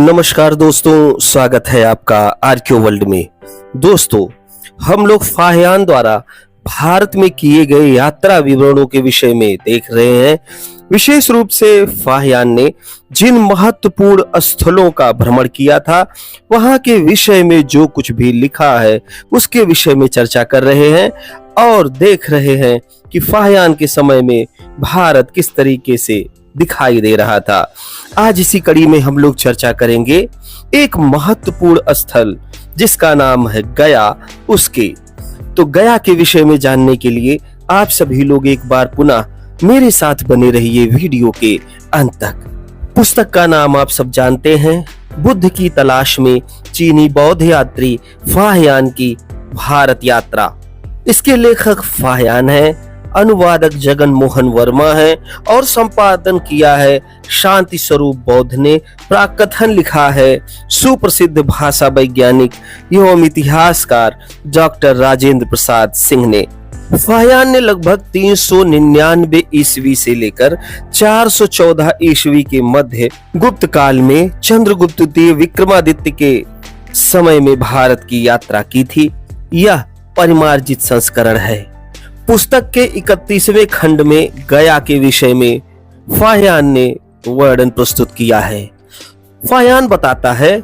नमस्कार दोस्तों, स्वागत है आपका आर्कियो वर्ल्ड में। दोस्तों, हम लोग फाहियान द्वारा भारत में किए गए यात्रा विवरणों के विषय में देख रहे हैं। विशेष रूप से फाहियान ने जिन महत्वपूर्ण स्थलों का भ्रमण किया था, वहां के विषय में जो कुछ भी लिखा है उसके विषय में चर्चा कर रहे हैं और देख रहे हैं कि फाहियान के समय में भारत किस तरीके से दिखाई दे रहा था। आज इसी कड़ी में हम लोग चर्चा करेंगे एक महत्वपूर्ण स्थल जिसका नाम है गया। उसके तो गया के विषय में जानने के लिए आप सभी लोग एक बार पुनः मेरे साथ बने रहिए वीडियो के अंत तक। पुस्तक का नाम आप सब जानते हैं, बुद्ध की तलाश में चीनी बौद्ध यात्री फाहियान की भारत यात्रा। इसके लेखक फाहियान हैं, अनुवादक जगन मोहन वर्मा है और संपादन किया है शांति स्वरूप बौद्ध ने। प्राकथन लिखा है सुप्रसिद्ध भाषा वैज्ञानिक एवं इतिहासकार डॉक्टर राजेंद्र प्रसाद सिंह ने। फाहियान ने लगभग 399 ईस्वी से लेकर 414 ईस्वी के मध्य गुप्त काल में चंद्रगुप्त द्वितीय विक्रमादित्य के समय में भारत की यात्रा की थी। यह परिमार्जित संस्करण है। पुस्तक के 31वें खंड में गया के विषय में फाहियान ने वर्णन प्रस्तुत किया है। फाहियान बताता है,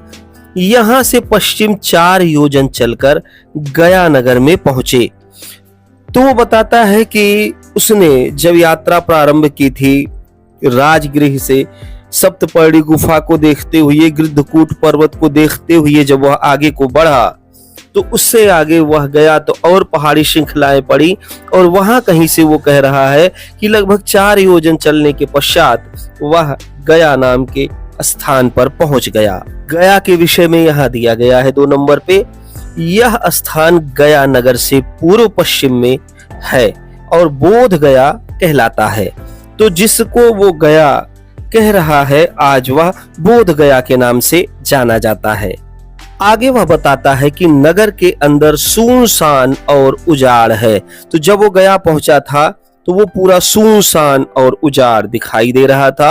यहां से पश्चिम 4 योजन चलकर गया नगर में पहुंचे। तो वो बताता है कि उसने जब यात्रा प्रारंभ की थी, राजगृह से सप्तपर्णी गुफा को देखते हुए, गिद्धकूट पर्वत को देखते हुए जब वह आगे को बढ़ा तो उससे आगे वह गया तो और पहाड़ी श्रृंखलाएं पड़ी और वहां कहीं से वो कह रहा है कि लगभग 4 योजन चलने के पश्चात वह गया नाम के स्थान पर पहुंच गया। गया के विषय में यहाँ दिया गया है 2 नंबर पे। यह स्थान गया नगर से पूर्व पश्चिम में है और बोध गया कहलाता है। तो जिसको वो गया कह रहा है, आज वह बोध गया के नाम से जाना जाता है। आगे वह बताता है कि नगर के अंदर सुनसान और उजाड़ है। तो जब वो गया पहुंचा था तो वो पूरा सुनसान और उजाड़ दिखाई दे रहा था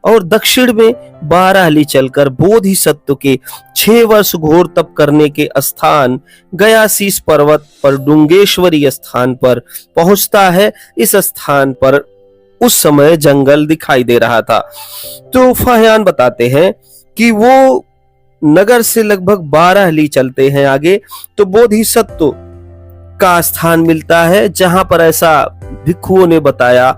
और दक्षिण में 12 ली चलकर बोधिसत्व के 6 वर्ष घोर तप करने के स्थान गया शीश पर्वत पर डुंगेश्वरी स्थान पर पहुंचता है। इस स्थान पर उस समय जंगल दिखाई दे रहा था। तो फाहियान बताते हैं कि वो नगर से लगभग 12 ली चलते हैं आगे तो बोधिसत्व का स्थान मिलता है, जहां पर ऐसा भिक्षुओं ने बताया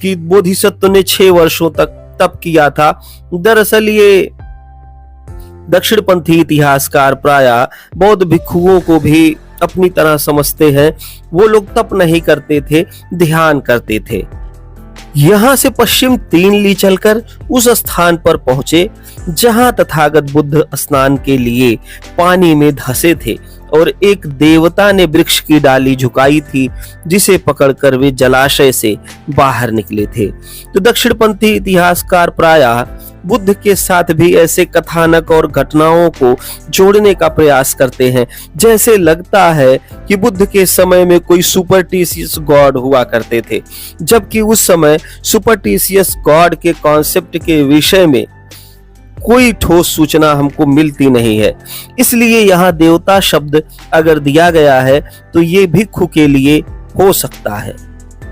कि बोधिसत्व ने 6 वर्षों तक तप किया था। दरअसल ये दक्षिणपंथी इतिहासकार प्रायः बौद्ध भिक्षुओं को भी अपनी तरह समझते हैं। वो लोग तप नहीं करते थे, ध्यान करते थे। यहां से पश्चिम 3 ली चलकर उस स्थान पर पहुंचे जहां तथागत बुद्ध स्नान के लिए पानी में धंसे थे और एक देवता ने वृक्ष की डाली झुकाई थी जिसे पकड़कर वे जलाशय से बाहर निकले थे। तो दक्षिणपंथी इतिहासकार प्रायः बुद्ध के साथ भी ऐसे कथानक और घटनाओं को जोड़ने का प्रयास करते हैं, जैसे लगता है कि बुद्ध के समय में कोई सुपरस्टिशियस गॉड हुआ करते थे, जबकि उस समय सुपरस्टिशियस गॉड के कॉन्सेप्ट के विषय में कोई ठोस सूचना हमको मिलती नहीं है। इसलिए यहाँ देवता शब्द अगर दिया गया है तो ये भिक्षु के लिए हो सकता है।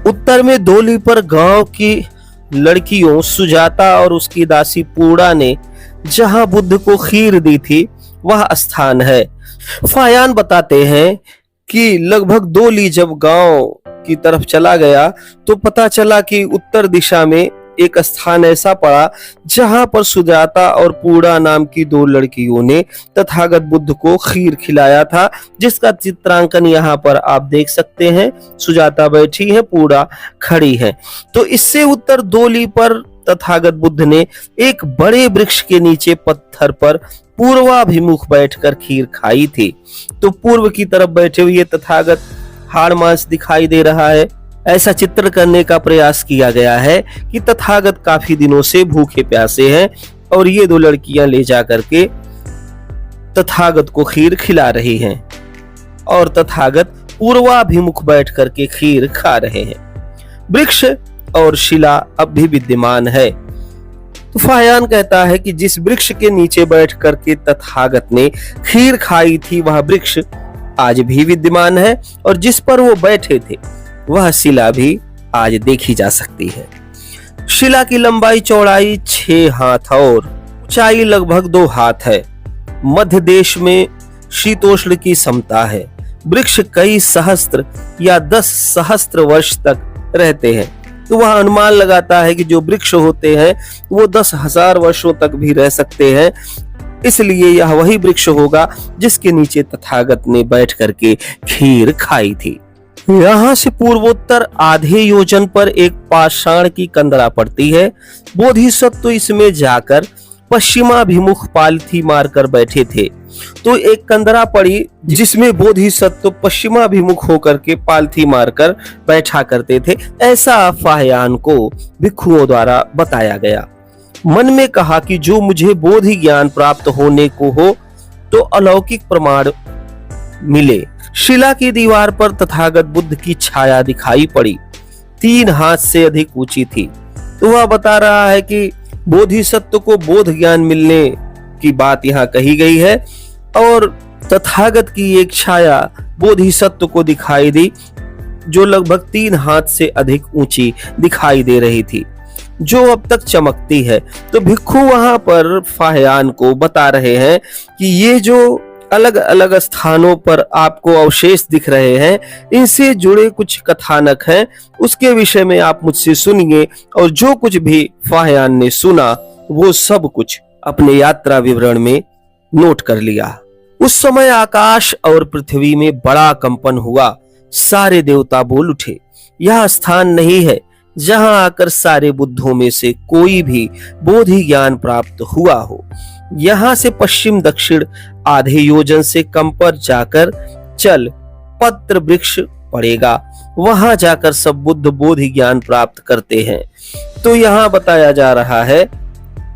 उत्तर में 2 ली पर गांव की लड़कियों सुजाता और उसकी दासी पूर्णा ने जहां बुद्ध को खीर दी थी वह स्थान है। फाहियान बताते हैं कि लगभग 2 ली जब गांव की तरफ चला गया तो पता चला कि उत्तर दिशा में एक स्थान ऐसा पड़ा जहां पर सुजाता और पूर्णा नाम की 2 लड़कियों ने तथागत बुद्ध को खीर खिलाया था, जिसका चित्रांकन यहाँ पर आप देख सकते हैं। सुजाता बैठी है, पूर्णा खड़ी है। तो इससे उत्तर 2 ली पर तथागत बुद्ध ने एक बड़े वृक्ष के नीचे पत्थर पर पूर्वाभिमुख बैठकर खीर खाई थी। तो पूर्व की तरफ बैठे हुए तथागत हाड़ मांस दिखाई दे रहा है। ऐसा चित्र करने का प्रयास किया गया है कि तथागत काफी दिनों से भूखे प्यासे हैं और ये 2 लड़कियां ले जाकर के तथागत को खीर खिला रही हैं और तथागत पूर्वाभिमुख बैठ करके खीर खा रहे हैं। वृक्ष और शिला अब भी विद्यमान है। तो फाहयान कहता है कि जिस वृक्ष के नीचे बैठ करके तथागत ने खीर खाई थी वह वृक्ष आज भी विद्यमान है और जिस पर वो बैठे थे वह शिला भी आज देखी जा सकती है। शिला की लंबाई चौड़ाई 6 हाथ और ऊंचाई लगभग 2 हाथ है। मध्य देश में शीतोष्ण की समता है। वृक्ष कई सहस्त्र या 10 सहस्त्र वर्ष तक रहते हैं। तो वह अनुमान लगाता है कि जो वृक्ष होते हैं वो 10,000 वर्षों तक भी रह सकते हैं। इसलिए यह वही वृक्ष होगा जिसके नीचे तथागत ने बैठ करके खीर खाई थी। यहाँ से पूर्वोत्तर आधे योजन पर एक पाषाण की कंदरा पड़ती है। बोधिसत्व इसमें जाकर पश्चिमाभिमुख पालथी मारकर बैठे थे। तो एक कंदरा पड़ी जिसमें बोधिसत्व पश्चिमाभिमुख होकर के पालथी मारकर बैठा करते थे। ऐसा फाहयान को भिक्षुओं द्वारा बताया गया। मन में कहा कि जो मुझे बोधि ज्ञान प्राप्त होने को हो तो अलौकिक प्रमाण मिले। शिला की दीवार पर तथागत बुद्ध की छाया दिखाई पड़ी। 3 हाथ से अधिक ऊंची थी। तो वह बता रहा है कि बोधिसत्व को बोध ज्ञान मिलने की बात यहाँ कही गई है और तथागत की एक छाया बोधिसत्व को दिखाई दी जो लगभग 3 हाथ से अधिक ऊंची दिखाई दे रही थी, जो अब तक चमकती है। तो भिक्षु वहां पर फाहयान को बता रहे हैं कि ये जो अलग अलग स्थानों पर आपको अवशेष दिख रहे हैं इनसे जुड़े कुछ कथानक हैं, उसके विषय में आप मुझसे सुनिए। और जो कुछ भी फाहयान ने सुना वो सब कुछ अपने यात्रा विवरण में नोट कर लिया। उस समय आकाश और पृथ्वी में बड़ा कंपन हुआ। सारे देवता बोल उठे, यह स्थान नहीं है जहां आकर सारे बुद्धों में से कोई भी बोधि ज्ञान प्राप्त हुआ हो। यहां से पश्चिम दक्षिण आधे योजन से कम पर जाकर चल पत्र वृक्ष पड़ेगा। वहां जाकर सब बुद्ध बोधि ज्ञान प्राप्त करते हैं। तो यहाँ बताया जा रहा है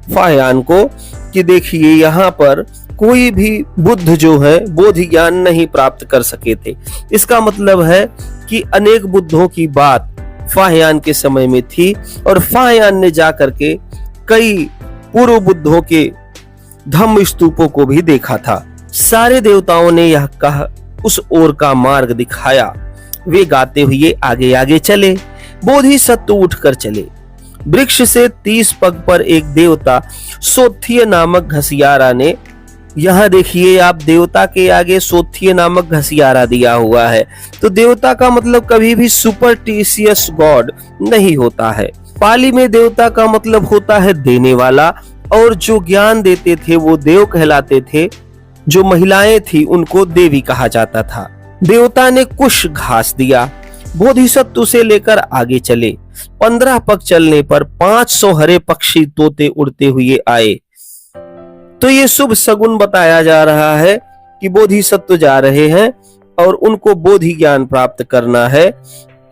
फाहयान को कि देखिए यहाँ पर कोई भी बुद्ध जो है बोधि ज्ञान नहीं प्राप्त कर सके थे। इसका मतलब है कि अनेक बुद्धों की बात फाहयान के समय में थी और फाहयान ने जाकर के कई पूर्व बुद्धों के धम्म स्तूपों को भी देखा था। सारे देवताओं ने यह कहा उस ओर का मार्ग दिखाया। वे गाते हुए आगे आगे चले। बोधिसत्व उठकर चले। वृक्ष से 30 पग पर एक देवता सोत्थिय नामक घसियारा ने, यहाँ देखिए आप देवता के आगे सोत्थिय नामक घसियारा दिया हुआ है। तो देवता का मतलब कभी भी सुपरस्टिशियस गॉड नहीं होता है। पाली में देवता का मतलब होता है देने वाला, और जो ज्ञान देते थे वो देव कहलाते थे। जो महिलाएं थी उनको देवी कहा जाता था। देवता ने कुश घास दिया। बोधिसत्व से लेकर आगे चले। 15 पग चलने पर 500 हरे पक्षी तोते उड़ते हुए आए। तो ये शुभ सगुन बताया जा रहा है कि बोधिसत्व जा रहे हैं और उनको बोधि ज्ञान प्राप्त करना है,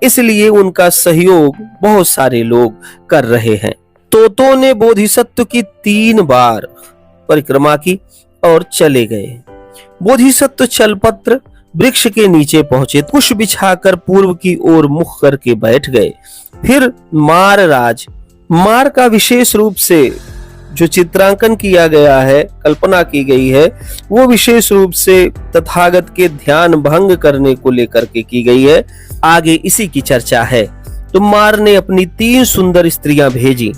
इसलिए उनका सहयोग बहुत सारे लोग कर रहे हैं। तोतों ने बोधिसत्व की 3 बार परिक्रमा की और चले गए। बोधिसत्व चलपत्र वृक्ष के नीचे पहुंचे। कुश बिछाकर पूर्व की ओर मुख करके बैठ गए। फिर मार का विशेष रूप से जो चित्रांकन किया गया है, कल्पना की गई है, वो विशेष रूप से तथागत के ध्यान भंग करने को लेकर के की गई है। आगे इसी की चर्चा है। तो मार ने अपनी 3 सुंदर स्त्रियां भेजी।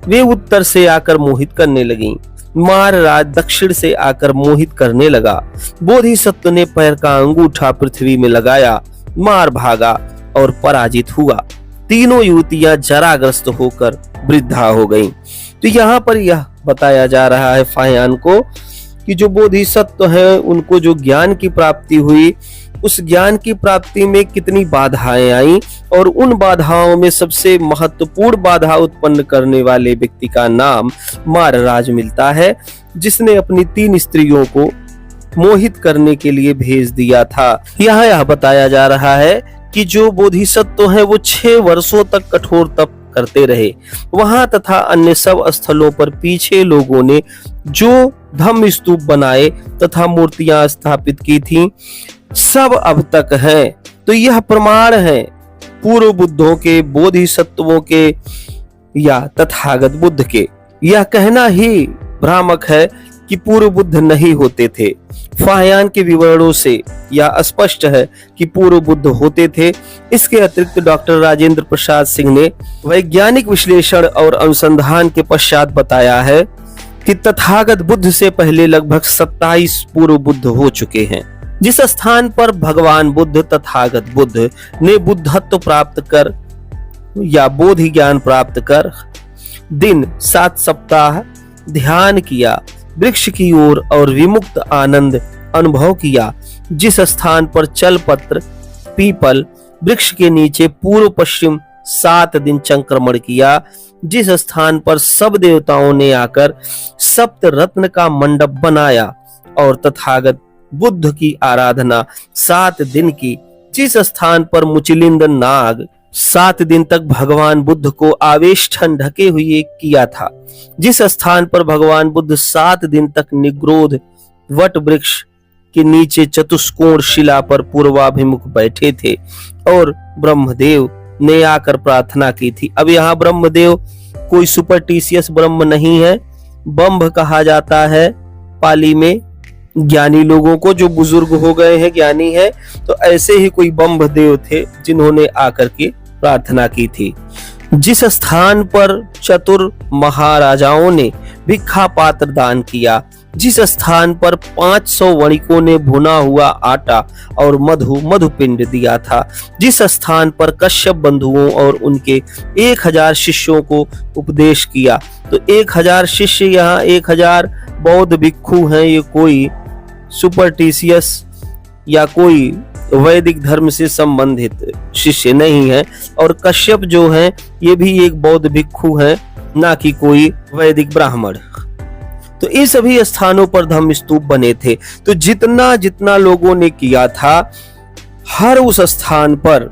वे उत्तर से आकर मोहित करने लगीं। मार राज दक्षिण से आकर मोहित करने लगा। बोधिसत्व ने पैर का अंगूठा पृथ्वी में लगाया। मार भागा और पराजित हुआ। तीनों युवतियां जराग्रस्त होकर वृद्धा हो गईं। तो यहाँ पर यह बताया जा रहा है फाहयान को कि जो बोधिसत्व है उनको जो ज्ञान की प्राप्ति हुई, उस ज्ञान की प्राप्ति में कितनी बाधाएं आई, और उन बाधाओं में सबसे महत्वपूर्ण बाधा उत्पन्न करने वाले व्यक्ति का नाम मारराज मिलता है, जिसने अपनी 3 स्त्रियों को मोहित करने के लिए भेज दिया था। यहाँ यह बताया जा रहा है कि जो बोधिसत्व है वो 6 वर्षों तक कठोर तप करते रहे वहां तथा अन्य सब स्थलों पर। पीछे लोगों ने जो धम्म स्तूप बनाए तथा मूर्तियां स्थापित की थी, सब अब तक हैं। तो यह प्रमाण है पूर्व बुद्धों के, बोधिसत्वों के या तथागत बुद्ध के। यह कहना ही भ्रामक है कि पूर्व बुद्ध नहीं होते थे। फाहयान के विवरणों से यह स्पष्ट है कि पूर्व बुद्ध होते थे। इसके अतिरिक्त डॉक्टर राजेंद्र प्रसाद सिंह ने वैज्ञानिक विश्लेषण और अनुसंधान के पश्चात बताया है कि तथागत बुद्ध से पहले लगभग 27 पूर्व बुद्ध हो चुके हैं। जिस स्थान पर भगवान बुद्ध तथागत बुद्ध ने बुद्धत्व प्राप्त कर या बोधि ज्ञान प्राप्त कर दिन 7 सप्ताह ध्यान किया, वृक्ष की ओर और विमुक्त आनंद अनुभव किया, जिस स्थान पर चलपत्र पीपल वृक्ष के नीचे पूर्व पश्चिम 7 दिन चंक्रमण किया, जिस स्थान पर सब देवताओं ने आकर सप्त रत्न का मंडप बनाया और तथागत बुद्ध की आराधना 7 दिन की, जिस स्थान पर मुचिलिंद नाग 7 दिन तक भगवान बुद्ध को आवेष्टन ढके हुए किया था, जिस स्थान पर भगवान बुद्ध 7 दिन तक निग्रोध वट वृक्ष के नीचे चतुष्कोण शिला पर पूर्वाभिमुख बैठे थे और ब्रह्मदेव ने आकर प्रार्थना की थी। अब यहाँ ब्रह्मदेव कोई सुपरस्टिशियस ब्रह्म नहीं है। बम्भ कहा जाता है पाली में ज्ञानी लोगों को, जो बुजुर्ग हो गए हैं, ज्ञानी है, तो ऐसे ही कोई बम्भ देव थे जिन्होंने आकर के प्रार्थना की थी। जिस स्थान पर चतुर महाराजाओं ने भिक्षा पात्र दान किया, जिस स्थान पर 500 वणिकों ने भुना हुआ आटा और मधुपिंड दिया था, जिस स्थान पर कश्यप बंधुओं और उनके 1000 शिष्यों को उपदेश किया। तो 1000 शिष्य, यहाँ 1000 बौद्ध भिक्षु हैं। ये कोई सुपरस्टिशियस या कोई वैदिक धर्म से संबंधित शिष्य नहीं है। और कश्यप जो हैं ये भी एक बौद्ध भिक्षु हैं, ना कि कोई वैदिक ब्राह्मण। तो ये सभी स्थानों पर धम्म स्तूप बने थे। तो जितना जितना लोगों ने किया था, हर उस स्थान पर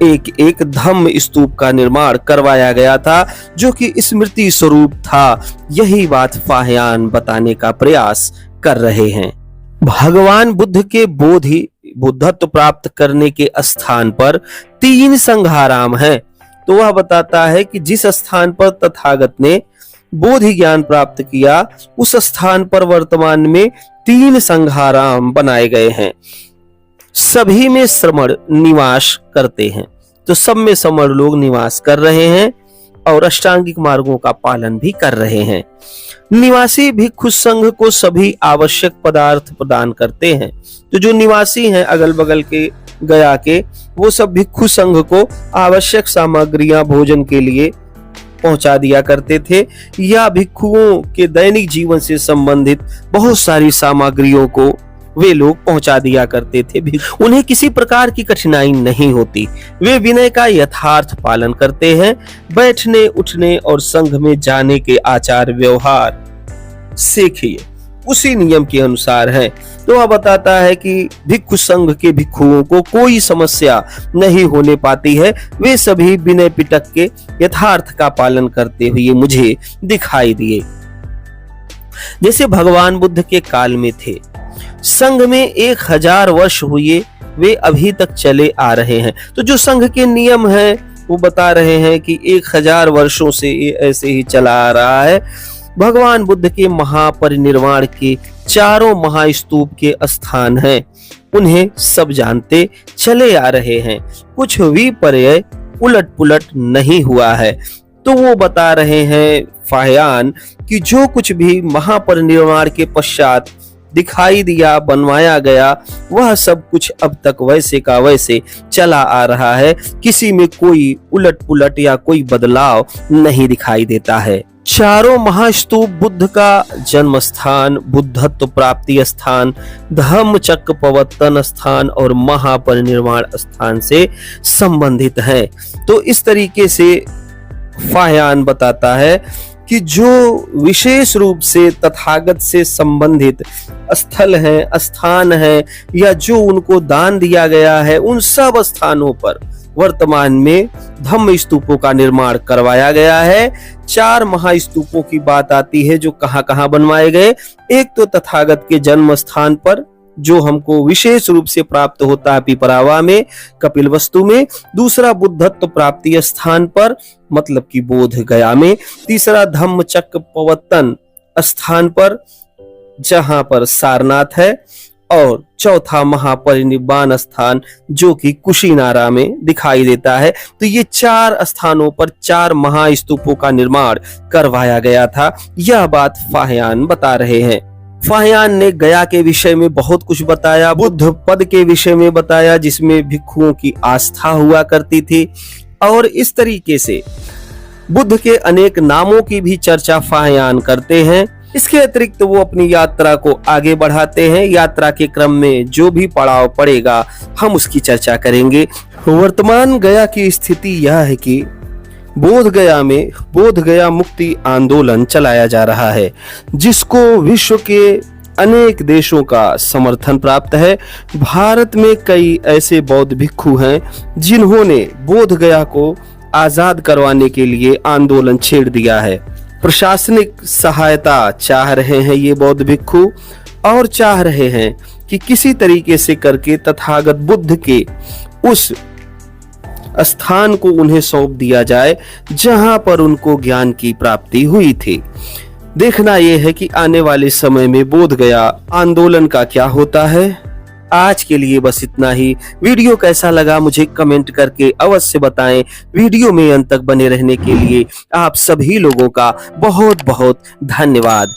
एक एक धम्म स्तूप का निर्माण करवाया गया था, जो कि स्मृति स्वरूप था। यही बात फाहयान बताने का प्रयास कर रहे हैं। भगवान बुद्ध के बुद्धत्व प्राप्त करने के स्थान पर 3 संघाराम हैं। तो वह बताता है कि जिस स्थान पर तथागत ने बोधि ज्ञान प्राप्त किया, उस स्थान पर वर्तमान में 3 संघाराम बनाए गए हैं। सभी में श्रमण निवास करते हैं। तो सब में श्रमण लोग निवास कर रहे हैं और अष्टांगिक मार्गों का पालन भी कर रहे हैं। निवासी भिक्षु संघ को सभी आवश्यक पदार्थ प्रदान करते हैं। तो जो निवासी हैं अगल बगल के गया के, वो सब भिक्षु संघ को आवश्यक सामग्रियां भोजन के लिए पहुंचा दिया करते थे, या भिक्षुओं के दैनिक जीवन से संबंधित बहुत सारी सामग्रियों को वे लोग पहुंचा दिया करते थे। उन्हें किसी प्रकार की कठिनाई नहीं होती। वे विनय का यथार्थ पालन करते हैं। बैठने, उठने और संघ में जाने के आचार व्यवहार सीखिए, उसी नियम के अनुसार है। तो वह बताता है कि भिक्षु संघ के भिक्षुओं को कोई समस्या नहीं होने पाती है। वे सभी विनय पिटक के यथार्थ का पालन करते हुए मुझे दिखाई दिए, जैसे भगवान बुद्ध के काल में थे। संघ में 1000 वर्ष हुए, वे अभी तक चले आ रहे हैं। तो जो संघ के नियम हैं वो बता रहे हैं कि 1000 वर्षों से ये ऐसे ही चला आ रहा है। भगवान बुद्ध के महापरिनिर्वाण के 4 महास्तूप के स्थान हैं, उन्हें सब जानते चले आ रहे हैं। कुछ भी पर्याय उलट पुलट नहीं हुआ है। तो वो बता रहे हैं फाहयान कि जो कुछ भी महापरिनिर्वाण के पश्चात दिखाई दिया, बनवाया गया, वह सब कुछ अब तक वैसे का वैसे चला आ रहा है। किसी में कोई उलट पुलट या कोई बदलाव नहीं दिखाई देता है। 4 महास्तूप बुद्ध का जन्म स्थान, बुद्धत्व प्राप्ति स्थान, धम्म चक्र प्रवर्तन स्थान और महापरिनिर्वाण स्थान से संबंधित हैं। तो इस तरीके से फाहयान बताता है कि जो विशेष रूप से तथागत से संबंधित स्थल हैं, स्थान हैं, या जो उनको दान दिया गया है, उन सब स्थानों पर वर्तमान में धम्म स्तूपों का निर्माण करवाया गया है। 4 महास्तूपों की बात आती है जो कहां कहां बनवाए गए। एक तो तथागत के जन्म स्थान पर जो हमको विशेष रूप से प्राप्त होता है पिपरावा में, कपिलवस्तु में। दूसरा बुद्धत्व प्राप्ति स्थान पर मतलब कि बोध गया में। तीसरा धम्मचक्र प्रवर्तन स्थान पर जहां पर सारनाथ है। और चौथा महापरिनिर्वाण स्थान जो कि कुशीनारा में दिखाई देता है। तो ये 4 स्थानों पर 4 महास्तूपों का निर्माण करवाया गया था, यह बात फाहियान बता रहे हैं। फाहियान ने गया के विषय में बहुत कुछ बताया, बुद्ध पद के विषय में बताया जिसमें भिक्षुओं की आस्था हुआ करती थी, और इस तरीके से बुद्ध के अनेक नामों की भी चर्चा फाहियान करते हैं। इसके अतिरिक्त वो अपनी यात्रा को आगे बढ़ाते हैं। यात्रा के क्रम में जो भी पड़ाव पड़ेगा हम उसकी चर्चा करेंगे। वर्तमान गया की स्थिति यह है कि बोध गया में बोध गया मुक्ति आंदोलन चलाया जा रहा है, जिसको विश्व के अनेक देशों का समर्थन प्राप्त है। भारत में कई ऐसे बौद्ध भिक्षु हैं जिन्होंने बोध गया को आजाद करवाने के लिए आंदोलन छेड़ दिया है। प्रशासनिक सहायता चाह रहे हैं ये बौद्ध भिक्षु, और चाह रहे हैं कि किसी तरीके से करके तथागत बुद्ध के उस स्थान को उन्हें सौंप दिया जाए जहां पर उनको ज्ञान की प्राप्ति हुई थी। देखना यह है कि आने वाले समय में बोध गया आंदोलन का क्या होता है। आज के लिए बस इतना ही। वीडियो कैसा लगा मुझे कमेंट करके अवश्य बताएं। वीडियो में अंत तक बने रहने के लिए आप सभी लोगों का बहुत बहुत धन्यवाद।